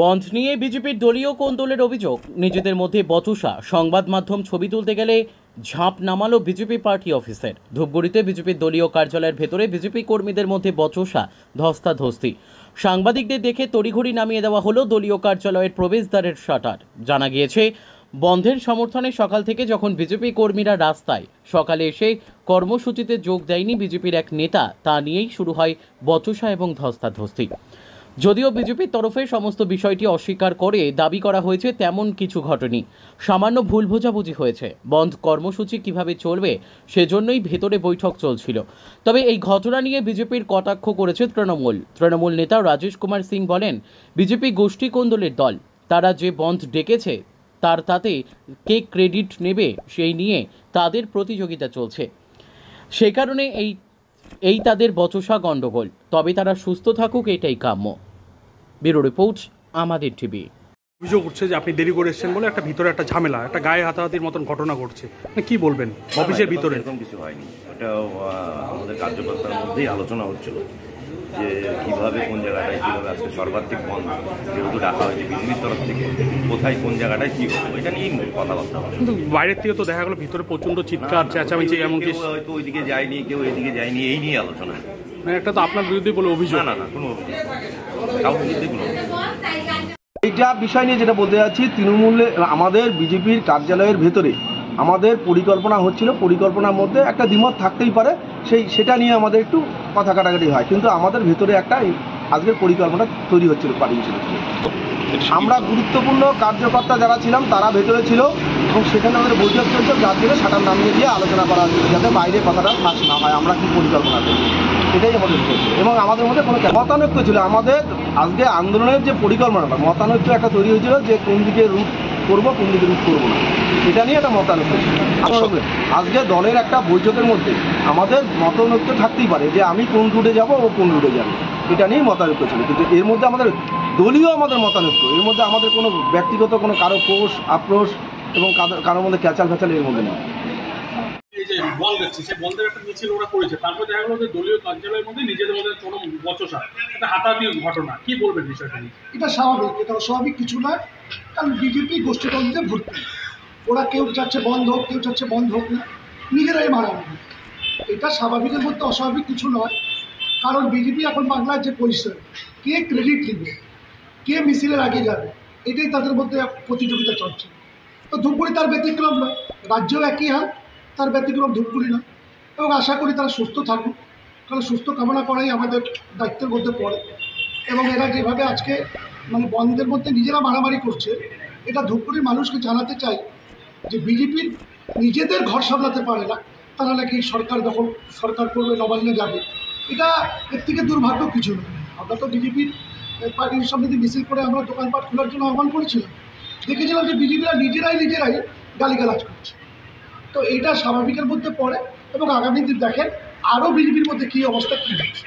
বন্ধ নিয়ে বিজেপির দলীয় কোন্দলের অভিযোগ, নিজেদের মধ্যে বচসা, সংবাদ মাধ্যম ছবি তুলতে গেলে ঝাঁপ নামালো বিজেপি পার্টি অফিসের। ধূপগুড়িতে বিজেপির দলীয় কার্যালয়ের ভেতরে বিজেপি কর্মীদের মধ্যে বচসা, ধস্তাধস্তি। সাংবাদিকদের দেখে তড়িঘড়ি নামিয়ে দেওয়া হলো দলীয় কার্যালয়ের প্রবেশদ্বারের শাটার। জানা গিয়েছে, বন্ধের সমর্থনে সকাল থেকে যখন বিজেপি কর্মীরা রাস্তায় সকালে এসে কর্মসূচিতে যোগ দেয়নি বিজেপির এক নেতা, তা নিয়েই শুরু হয় বচসা এবং ধস্তাধস্তি। যদিও বিজেপির তরফে সমস্ত বিষয়টি অস্বীকার করে দাবি করা হয়েছে তেমন কিছু ঘটেনি, সামান্য ভুল বোঝাবুঝি হয়েছে। বন্ধ কর্মসূচি কিভাবে চলবে সেজন্যই ভেতরে বৈঠক চলছিল। তবে এই ঘটনা নিয়ে বিজেপির কটাক্ষ করেছে তৃণমূল নেতা রাজেশ কুমার সিং বলেন, বিজেপি গোষ্ঠী কোন্দলের দল, তারা যে বন্ধ ডেকেছে তাতে কে ক্রেডিট নেবে সেই নিয়ে তাদের প্রতিযোগিতা চলছে। সে কারণে এই তাদের বচসা গণ্ডগোল। তবে তারা সুস্থ থাকুক, এটাই কাম্য। ব্যুরো রিপোর্ট, আমাদের টিভি। অভিযোগ উঠছে যে আপনি দেরি করে এসেছেন বলে একটা ভিতরে একটা ঝামেলা, একটা গায়ে হাতাহাতির মতন ঘটনা ঘটছে, কি বলবেন? অফিসের ভিতরে এরকম কিছু হয়নি, এটা আমাদের কার্যকর্তার মধ্যেই আলোচনা হচ্ছিল যে কিভাবে কোন জায়গাটায় কীভাবে আজকে সর্বাধিক বন্ধ যেহেতু ডাকা হয়েছে বিজেপির তরফ থেকে, কোথায় কোন জায়গাটায় কী হতো এটা নিয়েই কথাবার্তা হবে। কিন্তু বাইরের থেকে তো দেখা গেলো ভিতরে প্রচণ্ড চিৎকার চেঁচামেচি, এমনকি হয়তো ওইদিকে যায়নি, কেউ এদিকে যায়নি, এই নিয়ে আলোচনা। একটা তো আপনার বিরুদ্ধে বলে অভিযোগ। না কোনো কাউকে বিরুদ্ধে কোনো এইটা বিষয় নিয়ে যেটা বলতে যাচ্ছি, তৃণমূলে আমাদের বিজেপির কার্যালয়ের ভেতরে আমাদের পরিকল্পনা হচ্ছিল, পরিকল্পনার মধ্যে একটা দ্বিমত থাকতেই পারে, সেটা নিয়ে আমাদের একটু কথা কাটাকাটি হয়, কিন্তু আমাদের ভেতরে একটা আজকের পরিকল্পনা তৈরি হচ্ছিল পার্টি হিসেবে। আমরা গুরুত্বপূর্ণ কার্যকর্তা যারা ছিলাম তারা ভেতরে ছিল এবং সেখানে আমাদের বৈঠক চলছে, যার জন্য শাটার নামিয়ে দিয়ে আলোচনা করা হচ্ছিল যাতে বাইরে কথাটা ফাঁস না হয়, আমরা কি পরিকল্পনা করি এটাই আমাদের চলছে। এবং আমাদের মধ্যে কোনো মতানৈক্য ছিল, আমাদের আজকে আন্দোলনের যে পরিকল্পনাটা মতানৈক্য একটা তৈরি হয়েছিল যে কোন দিকে রুট করবো কোন দিকে রুট করবো না, এটা নিয়ে একটা মতানৈক্য ছিল। আজকে দলের একটা বৈঠকের মধ্যে আমাদের মতানৈক্য থাকতেই পারে যে আমি কোন রুটে যাব ও কোন রুটে যাবে, এটা নিয়েই মতানৈক্য ছিল। কিন্তু এর মধ্যে আমাদের দলীয় মতানৈক্য, এর মধ্যে আমাদের কোনো ব্যক্তিগত কোনো কারো কোষ আক্রোশ এবং কারোর মধ্যে ক্যাচাল ফ্যাচাল এর মধ্যে নেই। এই যে বন্ধ দেখছি, সে বন্ধের একটা মিছিল ওরা করেছে, তারপর দেখা গেলো যে দলীয় কার্যালয়ের মধ্যে নিজেদের মধ্যে কোনো বচসা, একটা হাতাহাতি ঘটনা, কি বলবেন বিষয়টা নিয়ে? এটা স্বাভাবিক, এটা অস্বাভাবিক কিছু নয়, কারণ বিজেপি গোষ্ঠীতন্ত্রে ভর্তি, ওরা কেউ চাচ্ছে বন্ধ হোক, কেউ চাচ্ছে বন্ধ হোক না, নিজেরাই মারামারি। এটা স্বাভাবিকের মধ্যে অস্বাভাবিক কিছু নয়, কারণ বিজেপি এখন বাংলার যে পজিশন, কে ক্রেডিট নেবে, কে মিছিলের আগে যাবে, এটাই তাদের মধ্যে প্রতিযোগিতা চলছে। তো ধূপগুড়ি তার ব্যতিক্রম নয়, রাজ্যেও একই হাল, তার ব্যতিক্রম ধূপগুড়ি নয়। এবং আশা করি তারা সুস্থ থাকুক, কারণ সুস্থ কামনা করাই আমাদের দায়িত্বের মধ্যে পড়ে। এবং এরা যেভাবে আজকে বন্ধের মধ্যে নিজেরা মারামারি করছে, এটা ধূপগুড়ির মানুষকে জানাতে চাই যে বিজেপির নিজেদের ঘর সামলাতে পারে না, তারা নাকি সরকার করবে, নবান্নে যাবে। এটা এর থেকে দুর্ভাগ্য কিছু নয়। আমরা তো বিজেপির পার্টির সামনে দিয়ে মিছিল করে আমরা দোকানপাট খোলার জন্য আহ্বান করেছিলাম, দেখেছিলাম যে বিজেপিরা নিজেরাই গালিগালাজ করছে। তো এটা স্বাভাবিকের মধ্যে পড়ে এবং আগামী দিন দেখেন আরও বিজেপির মধ্যে কী অবস্থা কী হচ্ছে।